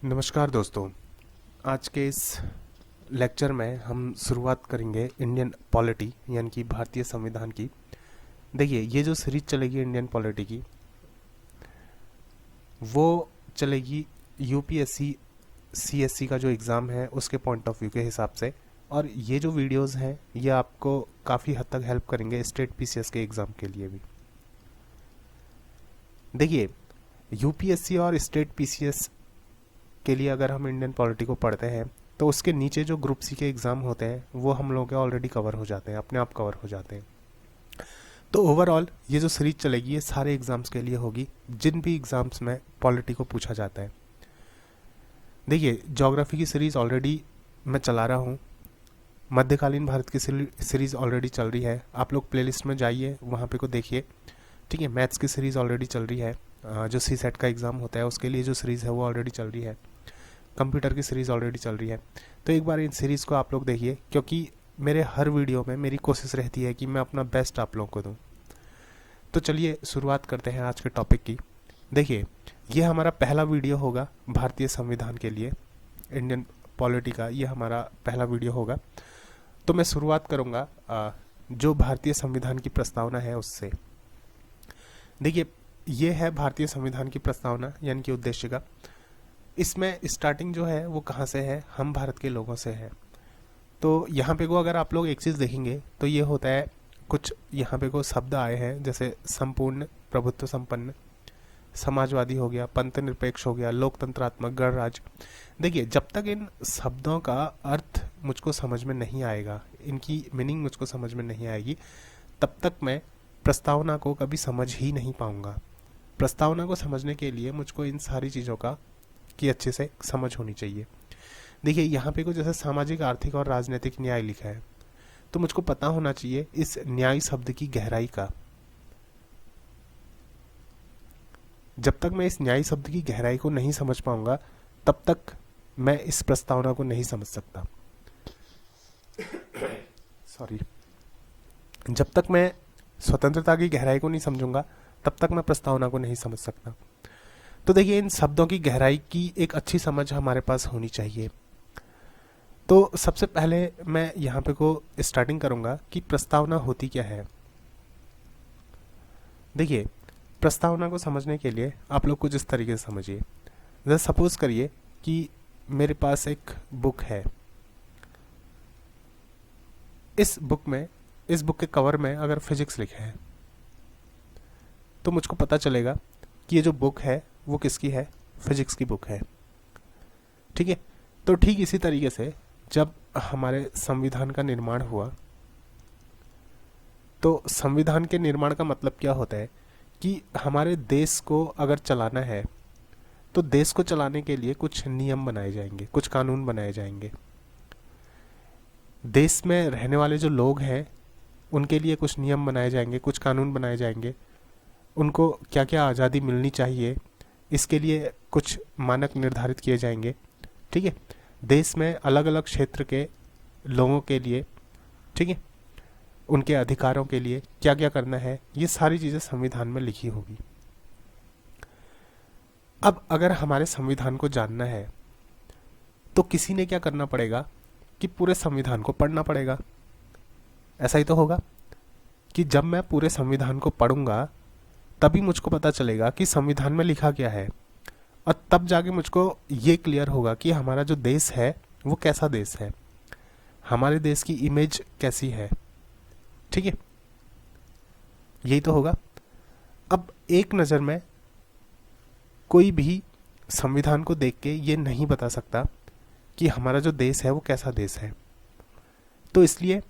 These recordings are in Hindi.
नमस्कार दोस्तों। आज के इस लेक्चर में हम शुरुआत करेंगे इंडियन पॉलिटी यानी कि भारतीय संविधान की। देखिए, ये जो सीरीज चलेगी इंडियन पॉलिटी की, वो चलेगी यूपीएससी सीएससी का जो एग्ज़ाम है उसके पॉइंट ऑफ व्यू के हिसाब से। और ये जो वीडियोस हैं ये आपको काफ़ी हद तक हेल्प करेंगे स्टेट पीसीएस के एग्ज़ाम के लिए भी। देखिए, यूपीएससी और स्टेट पीसीएस के लिए अगर हम इंडियन पॉलिटी को पढ़ते हैं तो उसके नीचे जो ग्रुप सी के एग्ज़ाम होते हैं वो हम लोगों के ऑलरेडी कवर हो जाते हैं, अपने आप कवर हो जाते हैं। तो ओवरऑल ये जो सीरीज चलेगी ये सारे एग्ज़ाम्स के लिए होगी जिन भी एग्ज़ाम्स में पॉलिटी को पूछा जाता है। देखिए, ज्योग्राफी की सीरीज़ ऑलरेडी मैं चला रहा हूँ, मध्यकालीन भारत की सीरीज़ ऑलरेडी चल रही है। आप लोग प्लेलिस्ट में जाइए, वहाँ पे को देखिए। ठीक है, मैथ्स की सीरीज़ ऑलरेडी चल रही है, जो सी सेट का एग्ज़ाम होता है उसके लिए जो सीरीज़ है वो ऑलरेडी चल रही है। कंप्यूटर की सीरीज़ ऑलरेडी चल रही है। तो एक बार इन सीरीज़ को आप लोग देखिए, क्योंकि मेरे हर वीडियो में मेरी कोशिश रहती है कि मैं अपना बेस्ट आप लोगों को दूं। तो चलिए शुरुआत करते हैं आज के टॉपिक की। देखिए, ये हमारा पहला वीडियो होगा भारतीय संविधान के लिए, इंडियन पॉलिटी का ये हमारा पहला वीडियो होगा। तो मैं शुरुआत करूँगा जो भारतीय संविधान की प्रस्तावना है उससे। देखिए, ये है भारतीय संविधान की प्रस्तावना यानी कि उद्देश्य का। इसमें स्टार्टिंग जो है वो कहाँ से है, हम भारत के लोगों से है। तो यहाँ पे को अगर आप लोग एक चीज़ देखेंगे तो ये होता है, कुछ यहाँ पे को शब्द आए हैं जैसे संपूर्ण, प्रभुत्व संपन्न, समाजवादी हो गया, पंथ निरपेक्ष हो गया, लोकतंत्रात्मक, गणराज्य। देखिए, जब तक इन शब्दों का अर्थ मुझको समझ में नहीं आएगा, इनकी मीनिंग मुझको समझ में नहीं आएगी, तब तक मैं प्रस्तावना को कभी समझ ही नहीं पाऊँगा। प्रस्तावना को समझने के लिए मुझको इन सारी चीज़ों की अच्छे से समझ होनी चाहिए। देखिए, यहाँ पे कुछ जैसे सामाजिक, आर्थिक और राजनीतिक न्याय लिखा है, तो मुझको पता होना चाहिए इस न्याय शब्द की गहराई का। जब तक मैं इस न्याय शब्द की गहराई को नहीं समझ पाऊंगा तब तक मैं इस प्रस्तावना को नहीं समझ सकता। सॉरी। जब तक मैं स्वतंत्रता की गहराई को नहीं समझूंगा तब तक मैं प्रस्तावना को नहीं समझ सकता। तो देखिए, इन शब्दों की गहराई की एक अच्छी समझ हमारे पास होनी चाहिए। तो सबसे पहले मैं यहाँ पे को स्टार्टिंग करूँगा कि प्रस्तावना होती क्या है। देखिए, प्रस्तावना को समझने के लिए आप लोग कुछ इस तरीके से समझिए। जैसे सपोज करिए कि मेरे पास एक बुक है। इस बुक के कवर में अगर फिजिक्स लिखा है तो मुझको पता चलेगा कि ये जो बुक है वो किसकी है, फिजिक्स की बुक है। ठीक है। तो ठीक इसी तरीके से जब हमारे संविधान का निर्माण हुआ तो संविधान के निर्माण का मतलब क्या होता है कि हमारे देश को अगर चलाना है तो देश को चलाने के लिए कुछ नियम बनाए जाएंगे, कुछ कानून बनाए जाएंगे। देश में रहने वाले जो लोग हैं उनके लिए कुछ नियम बनाए जाएंगे, कुछ कानून बनाए जाएंगे। उनको क्या क्या आज़ादी मिलनी चाहिए इसके लिए कुछ मानक निर्धारित किए जाएंगे। ठीक है। देश में अलग अलग क्षेत्र के लोगों के लिए, ठीक है, उनके अधिकारों के लिए क्या क्या करना है, ये सारी चीज़ें संविधान में लिखी होगी। अब अगर हमारे संविधान को जानना है तो किसी ने क्या करना पड़ेगा कि पूरे संविधान को पढ़ना पड़ेगा। ऐसा ही तो होगा कि जब मैं पूरे संविधान को पढ़ूंगा तभी मुझको पता चलेगा कि संविधान में लिखा क्या है, और तब जाके मुझको ये क्लियर होगा कि हमारा जो देश है वो कैसा देश है, हमारे देश की इमेज कैसी है। ठीक है, यही तो होगा। अब एक नज़र में कोई भी संविधान को देख के ये नहीं बता सकता कि हमारा जो देश है वो कैसा देश है। तो इसलिए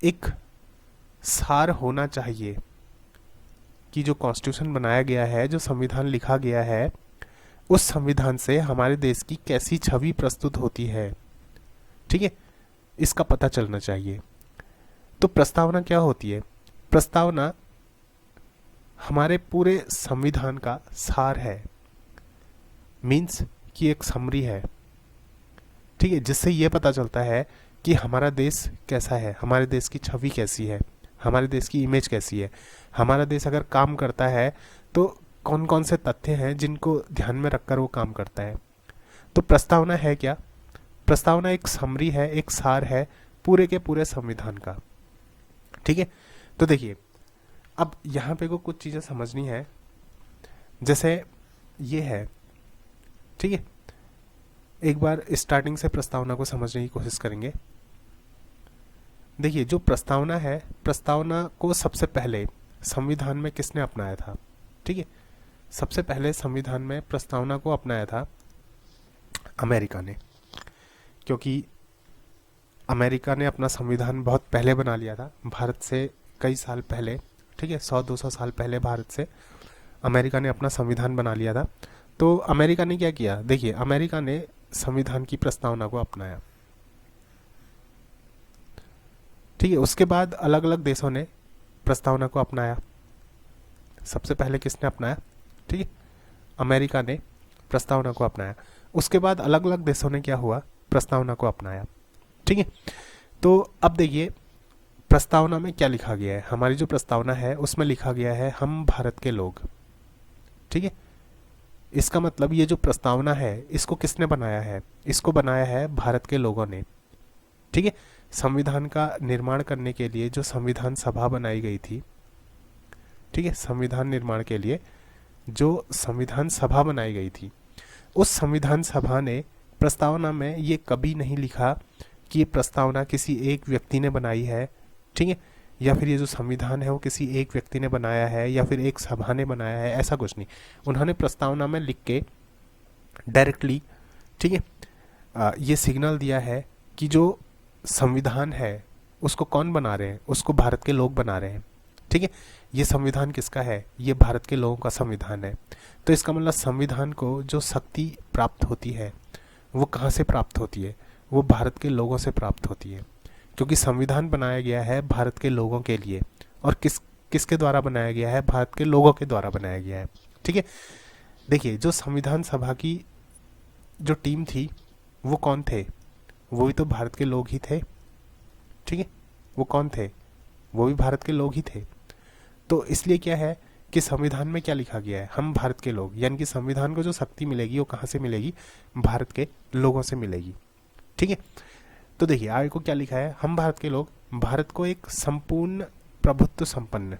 एक सार होना चाहिए कि जो कॉन्स्टिट्यूशन बनाया गया है, जो संविधान लिखा गया है, उस संविधान से हमारे देश की कैसी छवि प्रस्तुत होती है। ठीक है, इसका पता चलना चाहिए। तो प्रस्तावना क्या होती है? प्रस्तावना हमारे पूरे संविधान का सार है, मीन्स कि एक समरी है। ठीक है, जिससे ये पता चलता है कि हमारा देश कैसा है, हमारे देश की छवि कैसी है, हमारे देश की इमेज कैसी है, हमारा देश अगर काम करता है तो कौन कौन से तथ्य हैं जिनको ध्यान में रखकर वो काम करता है। तो प्रस्तावना है क्या? प्रस्तावना एक समरी है, एक सार है पूरे के पूरे संविधान का। ठीक है, तो देखिए अब यहाँ पे को कुछ चीज़ें समझनी है। जैसे ये है, ठीक है, एक बार स्टार्टिंग से प्रस्तावना को समझने की कोशिश करेंगे। देखिए जो प्रस्तावना है, प्रस्तावना को सबसे पहले संविधान में किसने अपनाया था? ठीक है, सबसे पहले संविधान में प्रस्तावना को अपनाया था अमेरिका ने, क्योंकि अमेरिका ने अपना संविधान बहुत पहले बना लिया था, भारत से कई साल पहले। ठीक है, 100-200 साल पहले भारत से अमेरिका ने अपना संविधान बना लिया था। तो अमेरिका ने क्या किया? देखिए अमेरिका ने संविधान की प्रस्तावना को अपनाया। ठीक है, उसके बाद अलग अलग देशों ने प्रस्तावना को अपनाया। सबसे पहले किसने अपनाया? ठीक है, अमेरिका ने प्रस्तावना को अपनाया। उसके बाद अलग अलग देशों ने क्या हुआ? प्रस्तावना को अपनाया। ठीक है, तो अब देखिए प्रस्तावना में क्या लिखा गया है। हमारी जो प्रस्तावना है उसमें लिखा गया है हम भारत के लोग। ठीक है, इसका मतलब ये जो प्रस्तावना है इसको किसने बनाया है? इसको बनाया है भारत के लोगों ने। ठीक है, संविधान का निर्माण करने के लिए जो संविधान सभा बनाई गई थी, ठीक है, संविधान निर्माण के लिए जो संविधान सभा बनाई गई थी, उस संविधान सभा ने प्रस्तावना में ये कभी नहीं लिखा कि ये प्रस्तावना किसी एक व्यक्ति ने बनाई है। ठीक है, या फिर ये जो संविधान है वो किसी एक व्यक्ति ने बनाया है या फिर एक सभा ने बनाया है, ऐसा कुछ नहीं। उन्होंने प्रस्तावना में लिख के डायरेक्टली, ठीक है, ये सिग्नल दिया है कि जो संविधान है उसको कौन बना रहे हैं? उसको भारत के लोग बना रहे हैं। ठीक है, ये संविधान किसका है? ये भारत के लोगों का संविधान है। तो इसका मतलब संविधान को जो शक्ति प्राप्त होती है वो कहाँ से प्राप्त होती है? वो भारत के लोगों से प्राप्त होती है, क्योंकि संविधान बनाया गया है भारत के लोगों के लिए। और किसके द्वारा बनाया गया है? भारत के लोगों के द्वारा बनाया गया है। ठीक है, देखिए जो संविधान सभा की जो टीम थी वो कौन थे? वो भी तो भारत के लोग ही थे। ठीक है, वो कौन थे? वो भी भारत के लोग ही थे। तो इसलिए क्या है कि संविधान में क्या लिखा गया है? हम भारत के लोग, यानी कि संविधान को जो शक्ति मिलेगी वो कहाँ से मिलेगी? भारत के लोगों से मिलेगी। ठीक है, तो देखिए आगे को क्या लिखा है? हम भारत के लोग भारत को एक संपूर्ण प्रभुत्व संपन्न,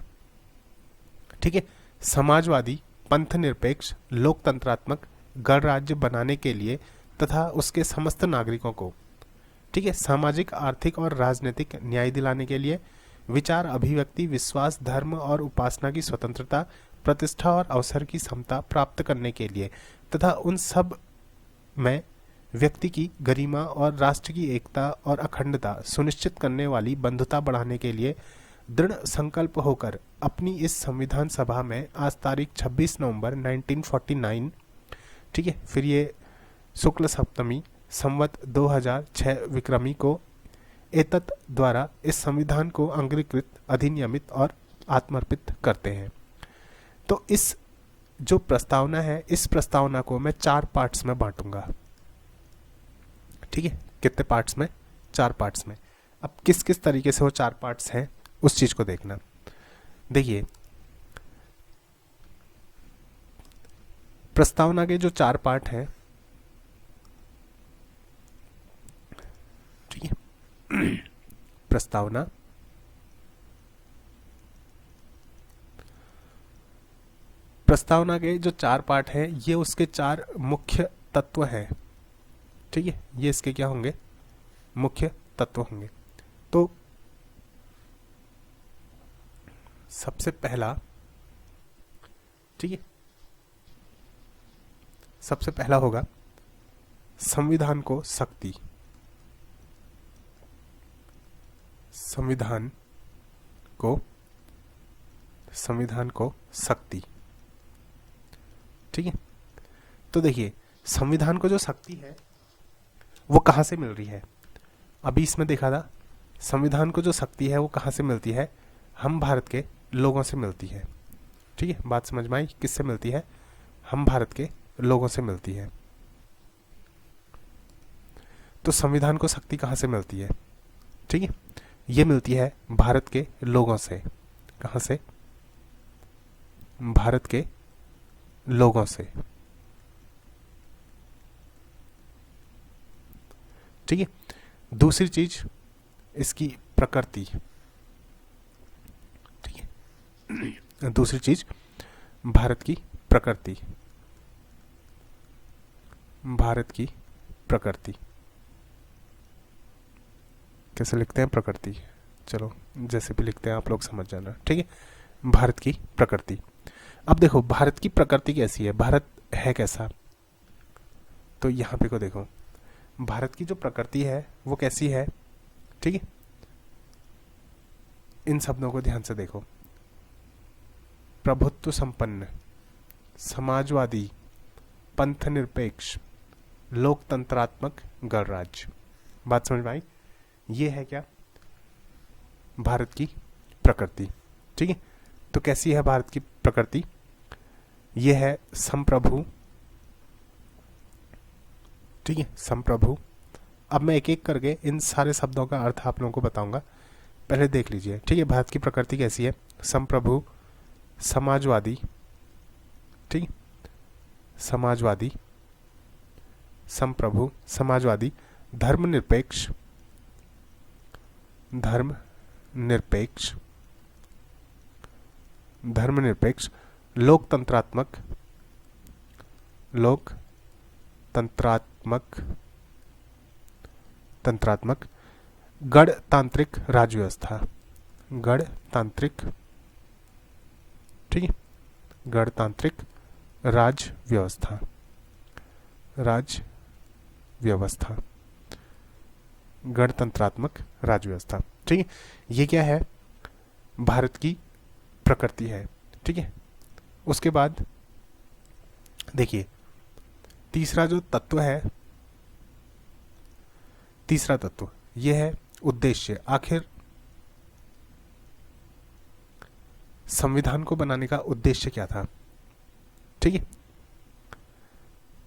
ठीक है, समाजवादी, पंथ निरपेक्ष, लोकतंत्रात्मक गणराज्य बनाने के लिए तथा उसके समस्त नागरिकों को, ठीक है, सामाजिक, आर्थिक और राजनीतिक न्याय दिलाने के लिए विचार, अभिव्यक्ति, विश्वास, धर्म और उपासना की स्वतंत्रता, प्रतिष्ठा और अवसर की समता प्राप्त करने के लिए तथा उन सब में व्यक्ति की गरिमा और राष्ट्र की एकता और अखंडता सुनिश्चित करने वाली बंधुता बढ़ाने के लिए दृढ़ संकल्प होकर अपनी इस संविधान सभा में आज तारीख 26 नवंबर 1949, ठीक है, फिर ये शुक्ल सप्तमी संवत 2006 विक्रमी को एतत् द्वारा इस संविधान को अंगीकृत, अधिनियमित और आत्मर्पित करते हैं। तो इस जो प्रस्तावना है, इस प्रस्तावना को मैं 4 पार्ट्स में बांटूंगा। ठीक है, कितने पार्ट्स में? 4 पार्ट्स में। अब किस किस तरीके से वो 4 पार्ट्स हैं उस चीज को देखना। देखिए प्रस्तावना के जो 4 पार्ट हैं, ठीक है, प्रस्तावना, प्रस्तावना के जो 4 पार्ट हैं ये उसके 4 मुख्य तत्व हैं। ठीक है, ये इसके क्या होंगे? मुख्य तत्व होंगे। तो सबसे पहला, ठीक है, सबसे पहला होगा संविधान को शक्ति। संविधान को शक्ति। ठीक है, तो देखिए संविधान को जो शक्ति है वो कहाँ से मिल रही है? अभी इसमें देखा था, संविधान को जो शक्ति है वो कहाँ से मिलती है? हम भारत के लोगों से मिलती है। ठीक है, बात समझ में आई? किससे मिलती है? हम भारत के लोगों से मिलती है। तो संविधान को शक्ति कहाँ से मिलती है? ठीक है, ये मिलती है भारत के लोगों से। कहाँ से? भारत के लोगों से। ठीक है। दूसरी चीज इसकी प्रकृति, ठीक है। दूसरी चीज भारत की प्रकृति, भारत की प्रकृति कैसे लिखते हैं प्रकृति, चलो जैसे भी लिखते हैं आप लोग समझ जाना, ठीक है। भारत की प्रकृति। अब देखो भारत की प्रकृति कैसी है, भारत है कैसा, तो यहाँ पे को देखो भारत की जो प्रकृति है वो कैसी है, ठीक है। इन शब्दों को ध्यान से देखो, प्रभुत्व संपन्न, समाजवादी, पंथ निरपेक्ष, लोकतंत्रात्मक गणराज्य। बात समझ में आई? ये है क्या भारत की प्रकृति, ठीक है। तो कैसी है भारत की प्रकृति, ये है संप्रभु, ठीक है, संप्रभु। अब मैं एक एक करके इन सारे शब्दों का अर्थ आप लोगों को बताऊंगा, पहले देख लीजिए, ठीक है। भारत की प्रकृति कैसी है, संप्रभु, समाजवादी, ठीक, समाजवादी, संप्रभु, समाजवादी, धर्मनिरपेक्ष, धर्मनिरपेक्ष, धर्मनिरपेक्ष, लोकतंत्रात्मक, लोकतंत्रात्मक, तंत्रात्मक, गणतांत्रिक राज व्यवस्था, गणतांत्रिक, ठीक है, गणतांत्रिक राज व्यवस्था, राज व्यवस्था, गणतंत्रात्मक राज व्यवस्था, ठीक है। ये क्या है, भारत की प्रकृति है, ठीक है। उसके बाद देखिए तीसरा जो तत्व है, तीसरा तत्व ये है उद्देश्य। आखिर संविधान को बनाने का उद्देश्य क्या था, ठीक है।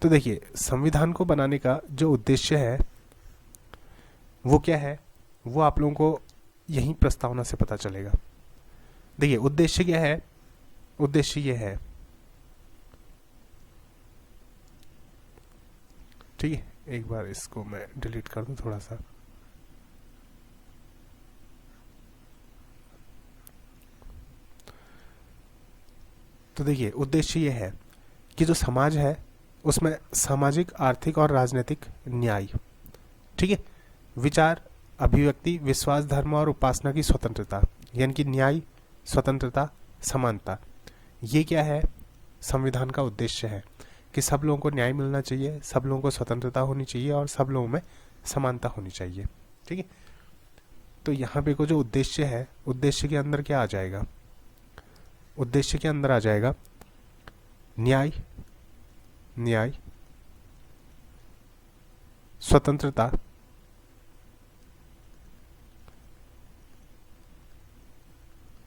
तो देखिए संविधान को बनाने का जो उद्देश्य है वो क्या है, वो आप लोगों को यही प्रस्तावना से पता चलेगा। देखिए उद्देश्य क्या है, उद्देश्य ये है, ठीक है। एक बार इसको मैं डिलीट कर दूं थोड़ा सा, तो देखिए उद्देश्य ये है कि जो समाज है उसमें सामाजिक, आर्थिक और राजनीतिक न्याय, ठीक है, विचार, अभिव्यक्ति, विश्वास, धर्म और उपासना की स्वतंत्रता, यानी कि न्याय, स्वतंत्रता, समानता, ये क्या है, संविधान का उद्देश्य है कि सब लोगों को न्याय मिलना चाहिए, सब लोगों को स्वतंत्रता होनी चाहिए और सब लोगों में समानता होनी चाहिए, ठीक है। तो यहाँ पे को जो उद्देश्य है, उद्देश्य के अंदर क्या आ जाएगा, उद्देश्य के अंदर आ जाएगा न्याय, न्याय, स्वतंत्रता,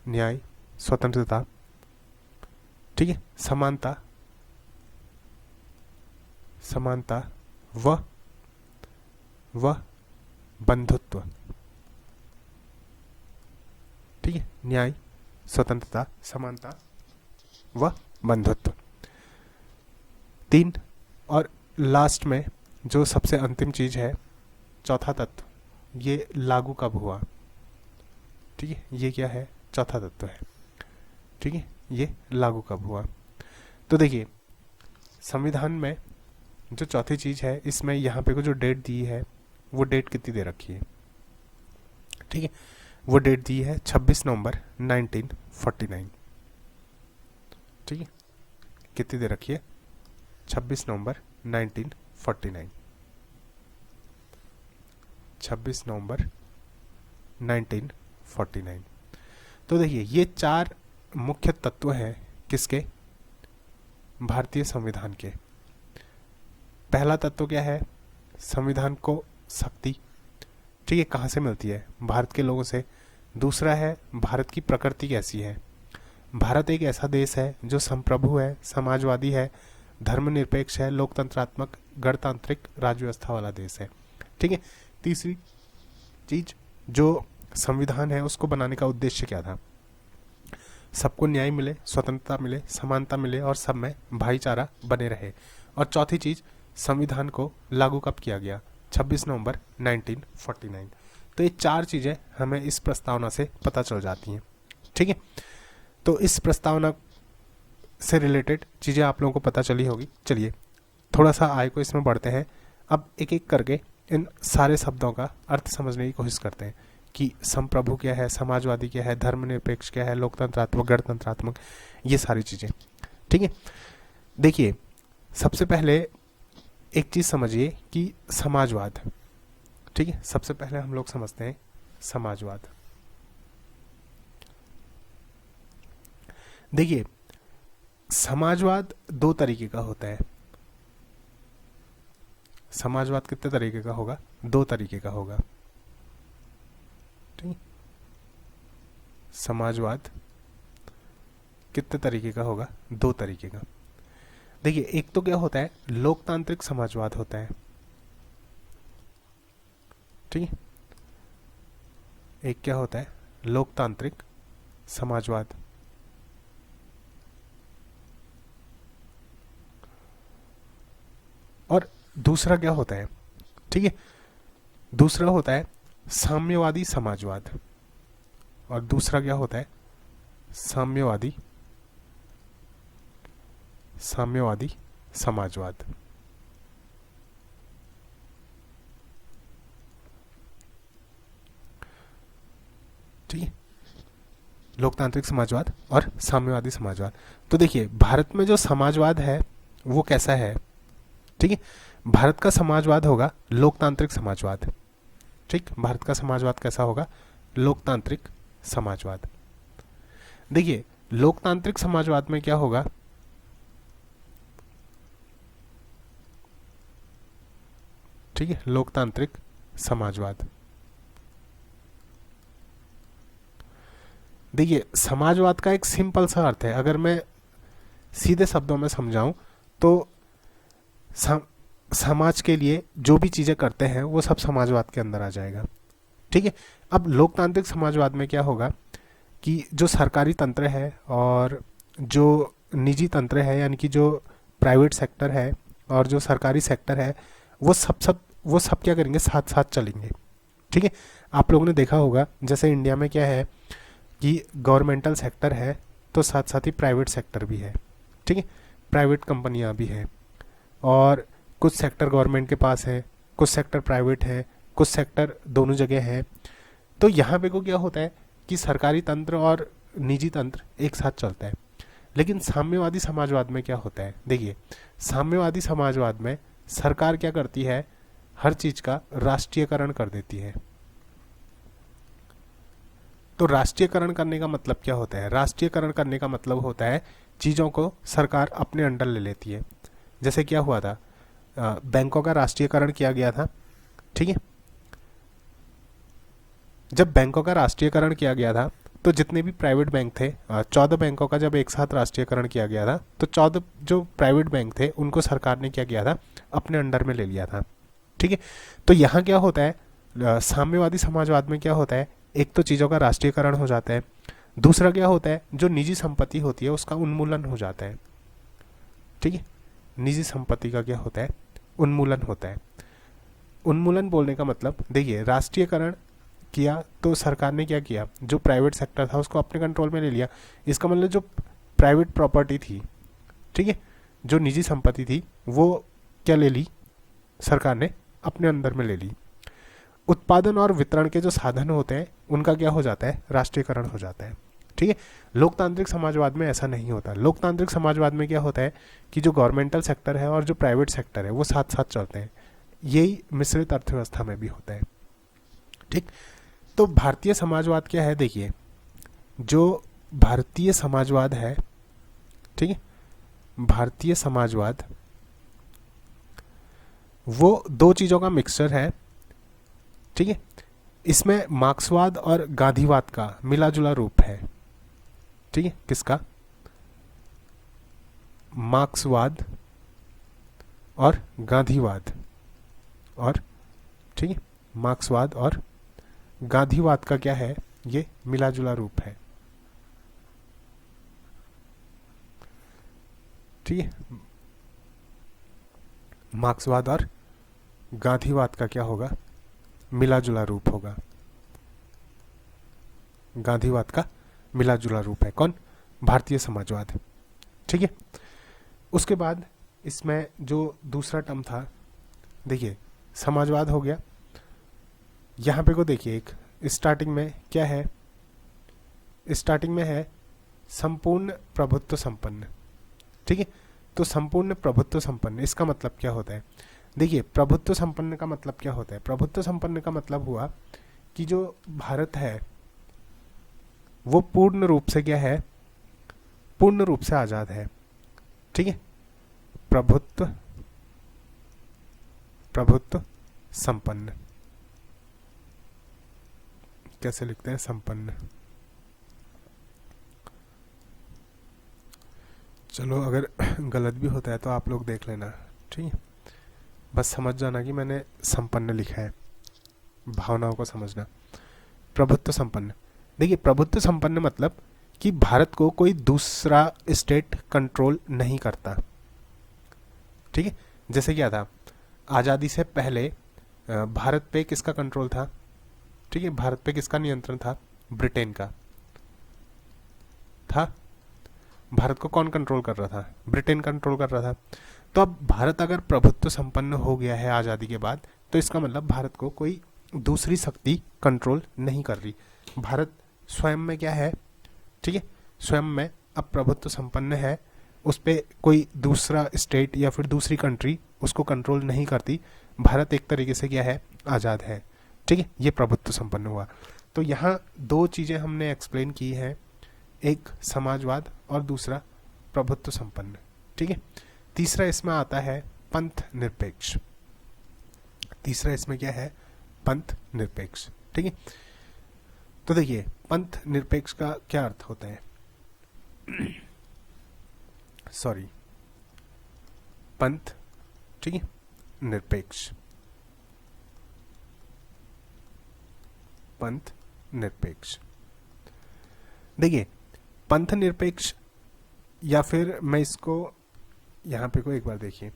न्याय, स्वतंत्रता, ठीक है, समानता, समानता व बंधुत्व, ठीक है, न्याय, स्वतंत्रता, समानता व बंधुत्व। तीन, और लास्ट में जो सबसे अंतिम चीज है, चौथा तत्व, ये लागू कब हुआ, ठीक है, ये क्या है, चौथा तत्व है, ठीक है, ये लागू कब हुआ। तो देखिए संविधान में जो चौथी चीज है, इसमें यहाँ पे को जो डेट दी है वो डेट कितनी दे रखी है, ठीक है, वो डेट दी है 26 नवंबर 1949, ठीक है, कितनी दे रखी है, 26 नवंबर 1949, 26 नवंबर 1949। तो देखिए ये चार मुख्य तत्व हैं किसके, भारतीय संविधान के। पहला तत्व क्या है, संविधान को शक्ति, ठीक है, कहाँ से मिलती है, भारत के लोगों से। दूसरा है भारत की प्रकृति कैसी है, भारत एक ऐसा देश है जो संप्रभु है, समाजवादी है, धर्मनिरपेक्ष है, लोकतंत्रात्मक, गणतांत्रिक राज व्यवस्था वाला देश है, ठीक है। तीसरी चीज जो संविधान है उसको बनाने का उद्देश्य क्या था, सबको न्याय मिले, स्वतंत्रता मिले, समानता मिले और सब में भाईचारा बने रहे। और चौथी चीज, संविधान को लागू कब किया गया, 26 नवंबर 1949। तो ये 4 चीज़ें हमें इस प्रस्तावना से पता चल जाती हैं। ठीक है, तो इस प्रस्तावना से रिलेटेड चीज़ें आप लोगों को पता चली होगी। चलिए थोड़ा सा आय को इसमें बढ़ते हैं। अब एक एक करके इन सारे शब्दों का अर्थ समझने की कोशिश करते हैं कि संप्रभु क्या है, समाजवादी क्या है, धर्मनिरपेक्ष क्या है, लोकतंत्रात्मक, गणतंत्रात्मक, ये सारी चीज़ें। ठीक है, देखिए सबसे पहले एक चीज़ समझिए कि समाजवाद, ठीक है, सबसे पहले हम लोग समझते हैं समाजवाद। देखिए समाजवाद 2 तरीके का होता है। समाजवाद कितने तरीके का होगा? 2 तरीके का होगा। ठीक, समाजवाद कितने तरीके का होगा? 2 तरीके का। देखिए एक तो क्या होता है, लोकतांत्रिक समाजवाद होता है। ठीक है, एक क्या होता है, लोकतांत्रिक समाजवाद। और दूसरा क्या होता है, ठीक है, दूसरा होता है साम्यवादी समाजवाद। और दूसरा क्या होता है, साम्यवादी समाजवाद। ठीक है, लोकतांत्रिक समाजवाद और साम्यवादी समाजवाद। तो देखिए भारत में जो समाजवाद है वो कैसा है? ठीक है, भारत का समाजवाद होगा लोकतांत्रिक समाजवाद। ठीक, भारत का समाजवाद कैसा होगा? लोकतांत्रिक समाजवाद। देखिए लोकतांत्रिक समाजवाद में क्या होगा, ठीक है, लोकतांत्रिक समाजवाद। देखिए समाजवाद का एक सिंपल सा अर्थ है, अगर मैं सीधे शब्दों में समझाऊं तो समाज के लिए जो भी चीज़ें करते हैं वो सब समाजवाद के अंदर आ जाएगा। ठीक है, अब लोकतांत्रिक समाजवाद में क्या होगा कि जो सरकारी तंत्र है और जो निजी तंत्र है, यानी कि जो प्राइवेट सेक्टर है और जो सरकारी सेक्टर है, वो सब क्या करेंगे, साथ साथ चलेंगे। ठीक है, आप लोगों ने देखा होगा जैसे इंडिया में क्या है कि गवर्नमेंटल सेक्टर है तो साथ साथ ही प्राइवेट सेक्टर भी है। ठीक है, प्राइवेट कंपनियां भी हैं और कुछ सेक्टर गवर्नमेंट के पास है, कुछ सेक्टर प्राइवेट है, कुछ सेक्टर दोनों जगह है। तो यहाँ पे को क्या होता है कि सरकारी तंत्र और निजी तंत्र एक साथ चलता है। लेकिन साम्यवादी समाजवाद में क्या होता है, देखिए साम्यवादी समाजवाद में सरकार क्या करती है, हर चीज का राष्ट्रीयकरण कर देती है। तो राष्ट्रीयकरण करने का मतलब क्या होता है? राष्ट्रीयकरण करने का मतलब होता है चीज़ों को सरकार अपने अंडर ले लेती है। जैसे क्या हुआ था, बैंकों का राष्ट्रीयकरण किया गया था। ठीक है, जब बैंकों का राष्ट्रीयकरण किया गया था तो जितने भी प्राइवेट बैंक थे, 14 बैंकों का जब एक साथ राष्ट्रीयकरण किया गया था तो 14 जो प्राइवेट बैंक थे उनको सरकार ने क्या किया था, अपने अंडर में ले लिया था। ठीक है, तो यहाँ क्या होता है, साम्यवादी समाजवाद में क्या होता है, एक तो चीज़ों का राष्ट्रीयकरण हो जाता है, दूसरा क्या होता है, जो निजी संपत्ति होती है उसका उन्मूलन हो जाता है। ठीक है, निजी संपत्ति का क्या होता है, उन्मूलन होता है। उन्मूलन बोलने का मतलब, देखिए राष्ट्रीयकरण किया तो सरकार ने क्या किया, जो प्राइवेट सेक्टर था उसको अपने कंट्रोल में ले लिया। इसका मतलब जो प्राइवेट प्रॉपर्टी थी, ठीक है, जो निजी संपत्ति थी वो क्या ले ली, सरकार ने अपने अंदर में ले ली। उत्पादन और वितरण के जो साधन होते हैं उनका क्या हो जाता है, राष्ट्रीयकरण हो जाता है। ठीक है, लोकतांत्रिक समाजवाद में ऐसा नहीं होता। लोकतांत्रिक समाजवाद में क्या होता है कि जो गवर्नमेंटल सेक्टर है और जो प्राइवेट सेक्टर है वो साथ साथ चलते हैं। यही मिश्रित अर्थव्यवस्था में भी होता है। ठीक, तो भारतीय समाजवाद क्या है, देखिए जो भारतीय समाजवाद है, ठीक है, भारतीय समाजवाद वो 2 चीज़ों का मिक्सचर है। ठीक है, इसमें मार्क्सवाद और गांधीवाद का मिला जुला रूप है। ठीक है, किसका, मार्क्सवाद और गांधीवाद, और ठीक है, मार्क्सवाद और गांधीवाद का क्या है, ये मिला जुला रूप है। ठीक है, मार्क्सवाद और गांधीवाद का क्या होगा, मिला जुला रूप होगा। गांधीवाद का मिला जुला रूप है कौन, भारतीय समाजवाद। ठीक है, उसके बाद इसमें जो दूसरा टर्म था, देखिए समाजवाद हो गया। यहाँ पे को देखिए, एक स्टार्टिंग में क्या है, स्टार्टिंग में है संपूर्ण प्रभुत्व संपन्न। ठीक है, तो संपूर्ण प्रभुत्व संपन्न इसका मतलब क्या होता है, देखिए प्रभुत्व संपन्न का मतलब क्या होता है, प्रभुत्व संपन्न का मतलब हुआ कि जो भारत है वो पूर्ण रूप से क्या है, पूर्ण रूप से आजाद है। ठीक है, प्रभुत्व प्रभुत्व संपन्न, कैसे लिखते हैं, संपन्न। चलो अगर गलत भी होता है तो आप लोग देख लेना। ठीक है, बस समझ जाना कि मैंने संपन्न लिखा है, भावनाओं को समझना। प्रभुत्व संपन्न, देखिए प्रभुत्व संपन्न मतलब कि भारत को कोई दूसरा स्टेट कंट्रोल नहीं करता। ठीक है, जैसे क्या था, आज़ादी से पहले भारत पे किसका कंट्रोल था, ठीक है, भारत पे किसका नियंत्रण था, ब्रिटेन का था। भारत को कौन कंट्रोल कर रहा था, ब्रिटेन कंट्रोल कर रहा था। तो अब भारत अगर प्रभुत्व संपन्न हो गया है आज़ादी के बाद, तो इसका मतलब भारत को कोई दूसरी शक्ति कंट्रोल नहीं कर रही। भारत स्वयं में क्या है, ठीक है, स्वयं में अब प्रभुत्व संपन्न है, उस पर कोई दूसरा स्टेट या फिर दूसरी कंट्री उसको कंट्रोल नहीं करती। भारत एक तरीके से क्या है, आज़ाद है। ठीक है, ये प्रभुत्व संपन्न हुआ। तो यहाँ दो चीज़ें हमने एक्सप्लेन की हैं, एक समाजवाद और दूसरा प्रभुत्व संपन्न। ठीक है, तीसरा इसमें आता है पंथ निरपेक्ष। तीसरा इसमें क्या है, पंथ निरपेक्ष। ठीक है, तो देखिए पंथ निरपेक्ष का क्या अर्थ होता है, सॉरी, पंथ, ठीक है, निरपेक्ष, पंथ निरपेक्ष। देखिए पंथ निरपेक्ष, या फिर मैं इसको यहाँ पे को एक बार देखिए,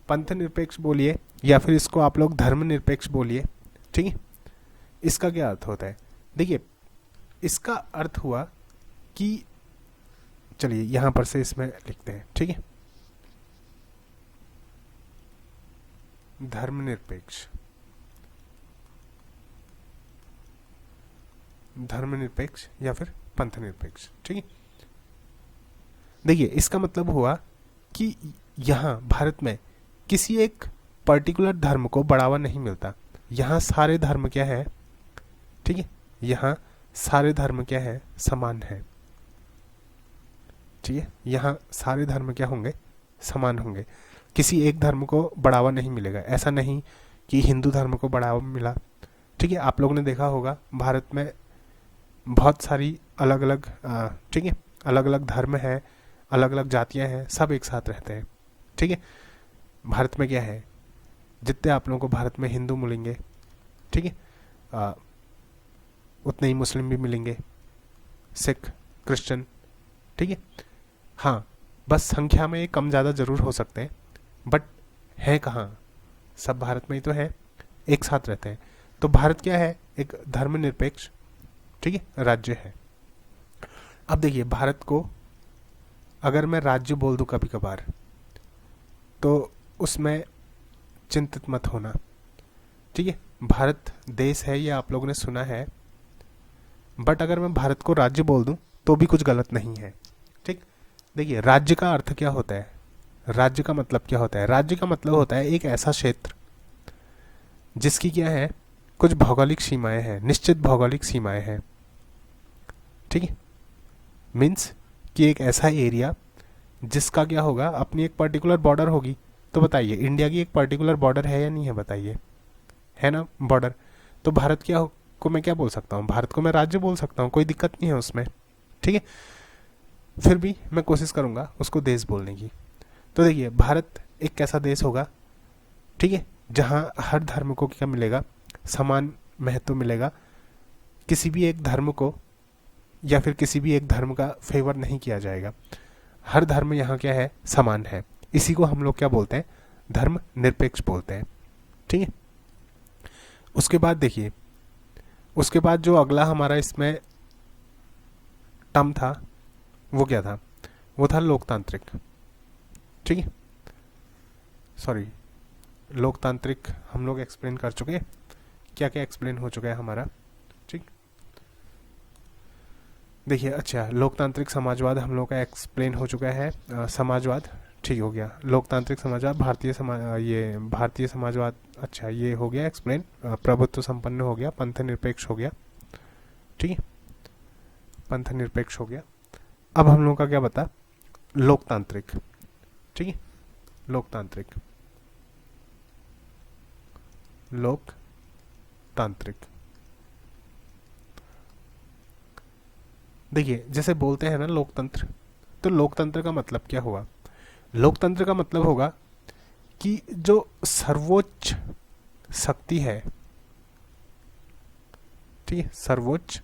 पंथ निरपेक्ष बोलिए या फिर इसको आप लोग धर्म निरपेक्ष बोलिए। ठीक है, इसका क्या अर्थ होता है, देखिए इसका अर्थ हुआ कि, चलिए यहाँ पर से इसमें लिखते हैं। ठीक है, धर्मनिरपेक्ष, धर्मनिरपेक्ष या फिर पंथ निरपेक्ष। ठीक है, देखिए इसका मतलब हुआ कि यहाँ भारत में किसी एक पर्टिकुलर धर्म को बढ़ावा नहीं मिलता। यहाँ सारे धर्म क्या है, ठीक है, यहाँ सारे धर्म क्या है, समान है। ठीक है, यहाँ सारे धर्म क्या होंगे, समान होंगे। किसी एक धर्म को बढ़ावा नहीं मिलेगा। ऐसा नहीं कि हिंदू धर्म को बढ़ावा मिला। ठीक है, आप लोगों ने देखा होगा भारत में बहुत सारी अलग अलग, ठीक है, अलग अलग धर्म है, अलग अलग जातियां हैं, सब एक साथ रहते हैं। ठीक है, भारत में क्या है, जितने आप लोगों को भारत में हिंदू मिलेंगे, ठीक है, उतने ही मुस्लिम भी मिलेंगे, सिख, क्रिश्चियन। ठीक है, हाँ बस संख्या में कम ज़्यादा ज़रूर हो सकते हैं, बट है कहाँ, सब भारत में ही तो है, एक साथ रहते हैं। तो भारत क्या है, एक धर्मनिरपेक्ष, ठीक है, राज्य है। अब देखिए भारत को अगर मैं राज्य बोल दूं कभी कभार, तो उसमें चिंतित मत होना। ठीक है, भारत देश है, ये आप लोगों ने सुना है, बट अगर मैं भारत को राज्य बोल दूं तो भी कुछ गलत नहीं है। ठीक, देखिए राज्य का अर्थ क्या होता है, राज्य का मतलब क्या होता है, राज्य का मतलब होता है एक ऐसा क्षेत्र जिसकी क्या है, कुछ भौगोलिक सीमाएं हैं, निश्चित भौगोलिक सीमाएं हैं। ठीक है, मीन्स कि एक ऐसा एरिया जिसका क्या होगा, अपनी एक पर्टिकुलर बॉर्डर होगी। तो बताइए इंडिया की एक पर्टिकुलर बॉर्डर है या नहीं है, बताइए, है ना बॉर्डर। तो भारत क्या को मैं क्या बोल सकता हूँ, भारत को मैं राज्य बोल सकता हूँ, कोई दिक्कत नहीं है उसमें। ठीक है, फिर भी मैं कोशिश करूँगा उसको देश बोलने की। तो देखिए भारत एक कैसा देश होगा, ठीक है, जहाँ हर धर्म को क्या मिलेगा, समान महत्व मिलेगा। किसी भी एक धर्म को या फिर किसी भी एक धर्म का फेवर नहीं किया जाएगा। हर धर्म यहाँ क्या है, समान है। इसी को हम लोग क्या बोलते हैं, धर्म निरपेक्ष बोलते हैं। ठीक है। उसके बाद देखिए, उसके बाद जो अगला हमारा इसमें टर्म था वो क्या था, वो था लोकतांत्रिक। ठीक है, सॉरी, लोकतांत्रिक हम लोग एक्सप्लेन कर चुके हैं, क्या क्या एक्सप्लेन हो चुका है हमारा। ठीक, देखिए, अच्छा, लोकतांत्रिक समाजवाद हम लोग का एक्सप्लेन हो चुका है। समाजवाद ठीक हो गया, लोकतांत्रिक समाजवाद, ये भारतीय समाजवाद, अच्छा ये हो गया एक्सप्लेन। प्रभुत्व संपन्न हो गया, पंथ निरपेक्ष हो गया। ठीक है, पंथ निरपेक्ष हो गया। अब हम लोग का क्या बता, लोकतांत्रिक। ठीक है, लोकतांत्रिक, लोकतांत्रिक। देखिए, जैसे बोलते हैं ना लोकतंत्र, तो लोकतंत्र का मतलब क्या हुआ, लोकतंत्र का मतलब होगा कि जो सर्वोच्च शक्ति है, ठीक है, सर्वोच्च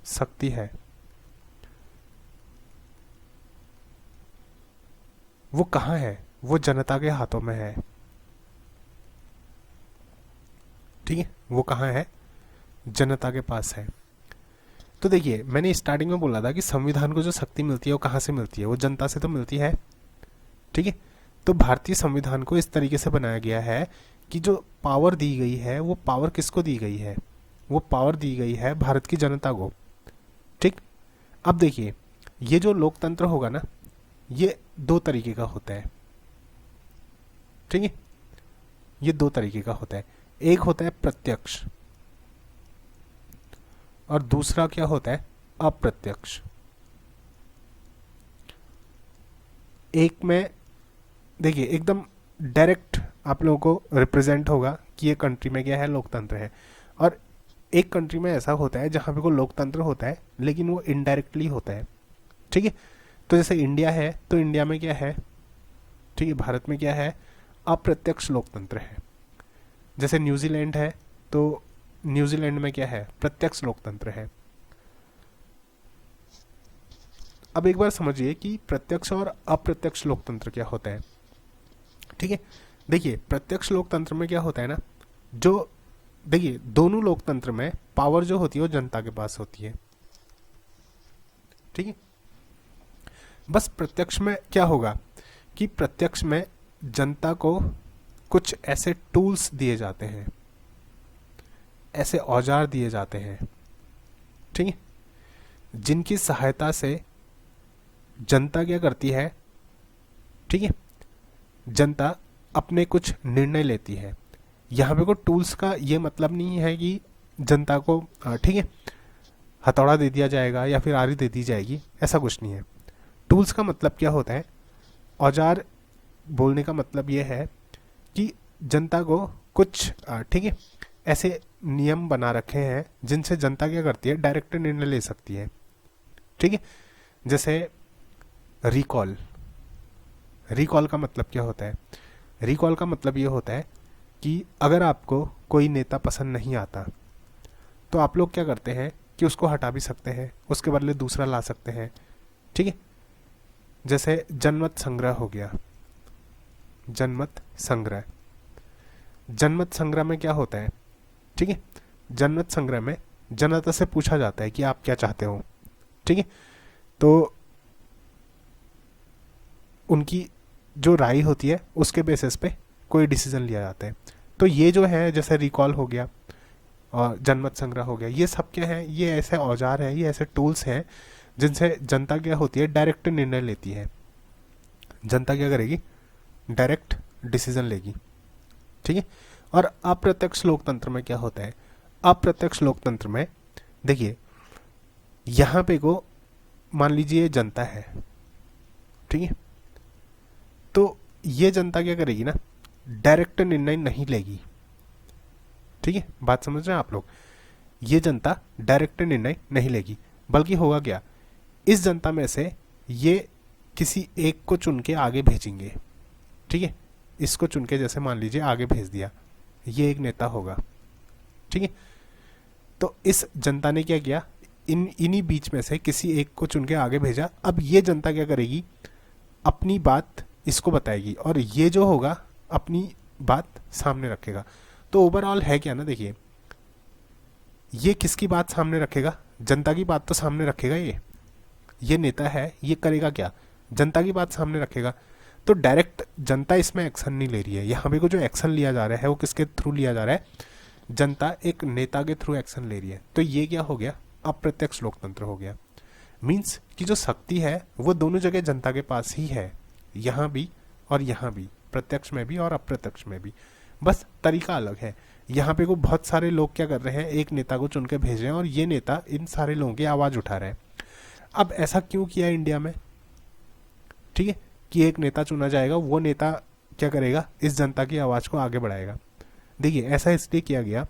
शक्ति है, वो कहाँ है, वो जनता के हाथों में है। ठीक है, वो कहाँ है, जनता के पास है। तो देखिए, मैंने स्टार्टिंग में बोला था कि संविधान को जो शक्ति मिलती है वो कहाँ से मिलती है, वो जनता से तो मिलती है। ठीक है, तो भारतीय संविधान को इस तरीके से बनाया गया है कि जो पावर दी गई है वो पावर किसको दी गई है, वो पावर दी गई है भारत की जनता को। ठीक, अब देखिए, ये जो लोकतंत्र होगा ना, ये दो तरीके का होता है। ठीक है, ये दो तरीके का होता है, एक होता है प्रत्यक्ष और दूसरा क्या होता है, अप्रत्यक्ष। एक में देखिए एकदम डायरेक्ट आप लोगों को रिप्रेजेंट होगा कि ये कंट्री में क्या है, लोकतंत्र है। और एक कंट्री में ऐसा होता है जहां पे कोई लोकतंत्र होता है लेकिन वो इनडायरेक्टली होता है। ठीक है, तो जैसे इंडिया है, तो इंडिया में क्या है, ठीक है, भारत में क्या है, अप्रत्यक्ष लोकतंत्र है। जैसे न्यूजीलैंड है, तो न्यूजीलैंड में क्या है, प्रत्यक्ष लोकतंत्र है। अब एक बार समझिए कि प्रत्यक्ष और अप्रत्यक्ष लोकतंत्र क्या होता है। ठीक है, देखिए, प्रत्यक्ष लोकतंत्र में क्या होता है ना, जो देखिए दोनों लोकतंत्र में पावर जो होती है वो जनता के पास होती है। ठीक है, बस प्रत्यक्ष में क्या होगा कि प्रत्यक्ष में जनता को कुछ ऐसे टूल्स दिए जाते हैं, ऐसे औजार दिए जाते हैं, ठीक है, जिनकी सहायता से जनता क्या करती है, ठीक है, जनता अपने कुछ निर्णय लेती है। यहाँ पे कोई टूल्स का ये मतलब नहीं है कि जनता को ठीक है हथौड़ा दे दिया जाएगा या फिर आरी दे दी जाएगी, ऐसा कुछ नहीं है। टूल्स का मतलब क्या होता है, औजार बोलने का मतलब ये है कि जनता को कुछ ठीक है ऐसे नियम बना रखे हैं जिनसे जनता क्या करती है, डायरेक्ट निर्णय ले सकती है। ठीक है, जैसे रिकॉल। रिकॉल का मतलब क्या होता है, रिकॉल का मतलब ये होता है कि अगर आपको कोई नेता पसंद नहीं आता तो आप लोग क्या करते हैं कि उसको हटा भी सकते हैं, उसके बदले दूसरा ला सकते हैं। ठीक है, जैसे जनमत संग्रह हो गया, जनमत संग्रह। जनमत संग्रह में क्या होता है, ठीक है, जनमत संग्रह में जनता से पूछा जाता है कि आप क्या चाहते हो। ठीक है, तो उनकी जो राय होती है उसके बेसिस पे कोई डिसीजन लिया जाता है। तो ये जो है, जैसे रिकॉल हो गया और जनमत संग्रह हो गया, ये सब क्या है, ये ऐसे औजार हैं, ये ऐसे टूल्स हैं जिनसे जनता क्या होती है, डायरेक्ट निर्णय लेती है। जनता क्या करेगी, डायरेक्ट डिसीजन लेगी। ठीक है, और अप्रत्यक्ष लोकतंत्र में क्या होता है, अप्रत्यक्ष लोकतंत्र में देखिए यहाँ पे को मान लीजिए जनता है, ठीक है, तो ये जनता क्या करेगी ना, डायरेक्ट निर्णय नहीं लेगी। ठीक है, बात समझ रहे हैं आप लोग, ये जनता डायरेक्ट निर्णय नहीं लेगी, बल्कि होगा क्या, इस जनता में से ये किसी एक को चुन के आगे भेजेंगे। ठीक है, इसको चुन के जैसे मान लीजिए आगे भेज दिया, ये एक नेता होगा। ठीक है, तो इस जनता ने क्या किया, इन्हीं बीच में से किसी एक को चुन के आगे भेजा। अब ये जनता क्या करेगी, अपनी बात इसको बताएगी और ये जो होगा अपनी बात सामने रखेगा। तो ओवरऑल है क्या ना, देखिए ये किसकी बात सामने रखेगा, जनता की बात तो सामने रखेगा। ये नेता है, ये करेगा क्या, जनता की बात सामने रखेगा। तो डायरेक्ट जनता इसमें एक्शन नहीं ले रही है, यहाँ पे को जो एक्शन लिया जा रहा है वो किसके थ्रू लिया जा रहा है, जनता एक नेता के थ्रू एक्शन ले रही है। तो ये क्या हो गया, अप्रत्यक्ष लोकतंत्र हो गया। मीन्स कि जो शक्ति है वो दोनों जगह जनता के पास ही है, यहाँ भी और यहाँ भी, प्रत्यक्ष में भी और अप्रत्यक्ष में भी, बस तरीका अलग है। यहाँ पे को बहुत सारे लोग क्या कर रहे हैं, एक नेता को चुन के भेज रहे हैं और ये नेता इन सारे लोगों की आवाज़ उठा रहे हैं। अब ऐसा क्यों किया इंडिया में, ठीक है, कि एक नेता चुना जाएगा, वो नेता क्या करेगा, इस जनता की आवाज़ को आगे बढ़ाएगा। देखिए ऐसा इसलिए किया गया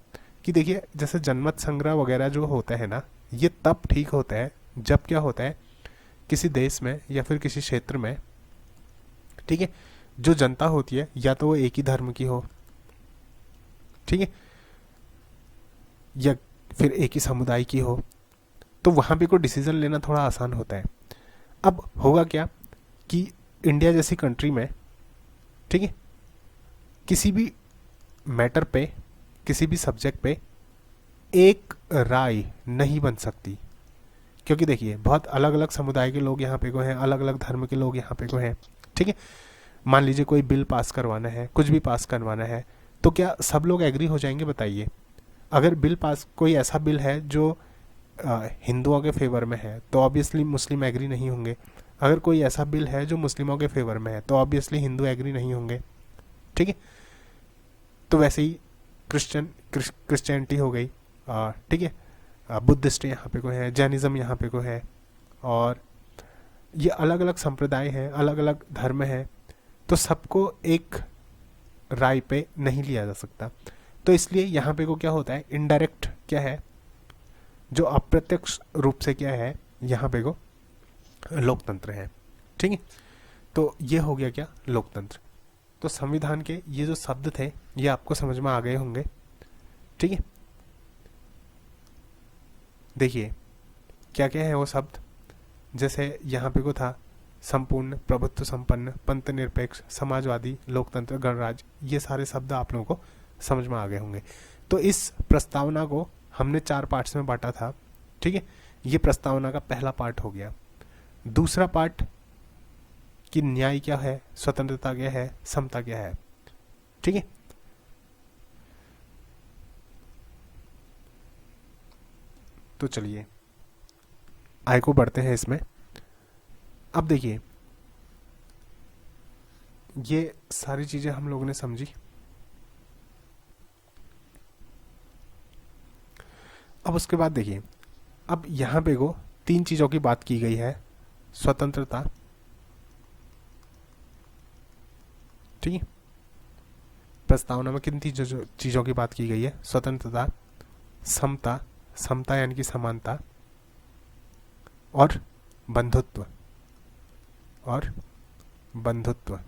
कि देखिए जैसे जनमत संग्रह वगैरह जो होता है ना, ये तब ठीक होता है जब क्या होता है, किसी देश में या फिर किसी क्षेत्र में, ठीक है, जो जनता होती है या तो वो एक ही धर्म की हो, ठीक है, या फिर एक ही समुदाय की हो, तो वहाँ पे कोई डिसीजन लेना थोड़ा आसान होता है। अब होगा क्या कि इंडिया जैसी कंट्री में, ठीक है, किसी भी मैटर पे, किसी भी सब्जेक्ट पे एक राय नहीं बन सकती, क्योंकि देखिए बहुत अलग अलग समुदाय के लोग यहाँ पे को हैं, अलग अलग धर्म के लोग यहाँ पे को हैं, ठीक है। मान लीजिए कोई बिल पास करवाना है, कुछ भी पास करवाना है, तो क्या सब लोग एग्री हो जाएंगे, बताइए। अगर बिल पास, कोई ऐसा बिल है जो हिंदुओं के फेवर में है, तो ऑब्वियसली मुस्लिम एग्री नहीं होंगे। अगर कोई ऐसा बिल है जो मुस्लिमों के फेवर में है, तो ऑब्वियसली हिंदू एग्री नहीं होंगे, ठीक है। तो वैसे ही क्रिश्चियनिटी हो गई, ठीक है, बुद्धिस्ट यहाँ पे को है, जैनिज़्म यहाँ पे को है, और ये अलग अलग संप्रदाय हैं, अलग अलग धर्म हैं, तो सबको एक राय पे नहीं लिया जा सकता। तो इसलिए यहाँ पे को क्या होता है, इनडायरेक्ट क्या है, जो अप्रत्यक्ष रूप से क्या है, यहाँ पे को लोकतंत्र है, ठीक है। तो ये हो गया क्या, लोकतंत्र। तो संविधान के ये जो शब्द थे ये आपको समझ में आ गए होंगे, ठीक है। देखिए क्या क्या है वो शब्द, जैसे यहाँ पे को था संपूर्ण, प्रभुत्व संपन्न, पंथ निरपेक्ष, समाजवादी, लोकतंत्र, गणराज्य, ये सारे शब्द आप लोगों को समझ में आ गए होंगे। तो इस प्रस्तावना को हमने 4 पार्ट्स में बांटा था, ठीक है। ये प्रस्तावना का पहला पार्ट हो गया। दूसरा पार्ट कि न्याय क्या है, स्वतंत्रता क्या है, समता क्या है, ठीक है। तो चलिए आय को बढ़ते हैं इसमें। अब देखिए ये सारी चीजें हम लोगों ने समझी। अब उसके बाद देखिए, अब यहां पे को 3 चीजों की बात की गई है, स्वतंत्रता, ठीक है। प्रस्तावना में किन 3 चीजों की बात की गई है, स्वतंत्रता, समता, समता यानी कि समानता, और बंधुत्व, और बंधुत्व,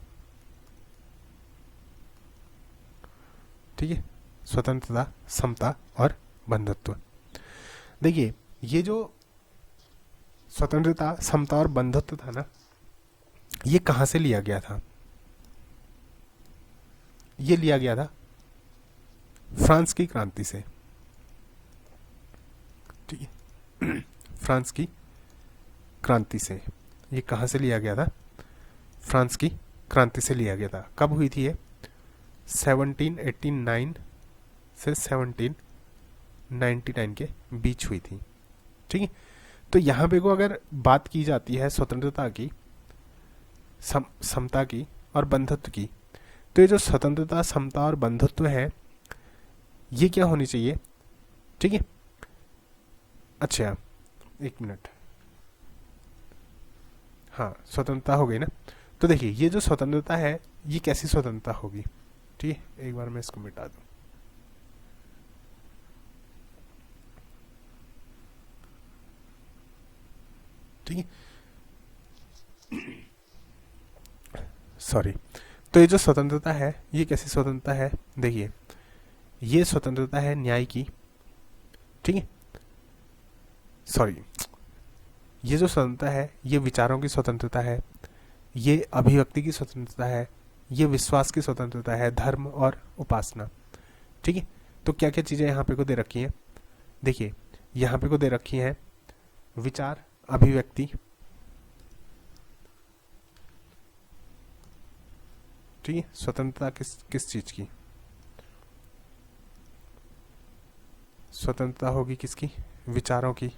ठीक है। स्वतंत्रता, समता और बंधुत्व। देखिए ये जो स्वतंत्रता, समता और बंधुत्व था ना, ये कहां से लिया गया था, ये लिया गया था फ्रांस की क्रांति से, ठीक है। फ्रांस की क्रांति से, ये कहां से लिया गया था, फ्रांस की क्रांति से लिया गया था। कब हुई थी ये, 1789 से 1799 के बीच हुई थी, ठीक है। तो यहाँ पे को अगर बात की जाती है स्वतंत्रता की, समता की और बंधुत्व की, तो ये जो स्वतंत्रता, समता और बंधुत्व है, ये क्या होनी चाहिए, ठीक है। अच्छा 1 मिनट, हाँ स्वतंत्रता हो गई ना। तो देखिए ये जो स्वतंत्रता है ये कैसी स्वतंत्रता होगी, ठीक है। एक बार मैं इसको मिटा दूं, ठीक है, सॉरी। तो ये जो स्वतंत्रता है ये कैसी स्वतंत्रता है, देखिए ये स्वतंत्रता है न्याय की, ठीक है। सॉरी, ये जो स्वतंत्रता है ये विचारों की स्वतंत्रता है, ये अभिव्यक्ति की स्वतंत्रता है, ये विश्वास की स्वतंत्रता है, धर्म और उपासना। ठीक है, तो क्या क्या चीज़ें यहाँ पे को दे रखी हैं, देखिए यहाँ पे को दे रखी हैं विचार, अभिव्यक्ति, ठीक है, स्वतंत्रता किस किस चीज की, स्वतंत्रता होगी किसकी, विचारों की,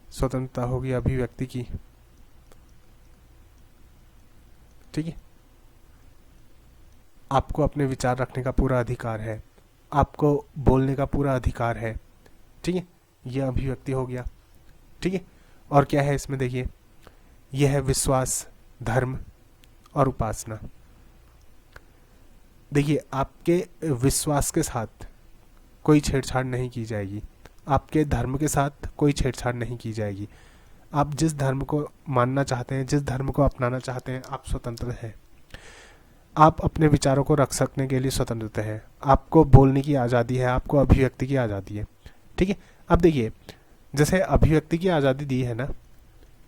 स्वतंत्रता होगी अभिव्यक्ति की, ठीक है, आपको अपने विचार रखने का पूरा अधिकार है, आपको बोलने का पूरा अधिकार है, ठीक है, यह अभिव्यक्ति हो गया। ठीक है, और क्या है इसमें, देखिए यह है विश्वास, धर्म और उपासना। देखिए आपके विश्वास के साथ कोई छेड़छाड़ नहीं की जाएगी, आपके धर्म के साथ कोई छेड़छाड़ नहीं की जाएगी, आप जिस धर्म को मानना चाहते हैं, जिस धर्म को अपनाना चाहते हैं, आप स्वतंत्र हैं, आप अपने विचारों को रख सकने के लिए स्वतंत्र हैं, आपको बोलने की आज़ादी है, आपको अभिव्यक्ति की आज़ादी है। ठीक है, अब देखिए जैसे अभिव्यक्ति की आज़ादी दी है ना,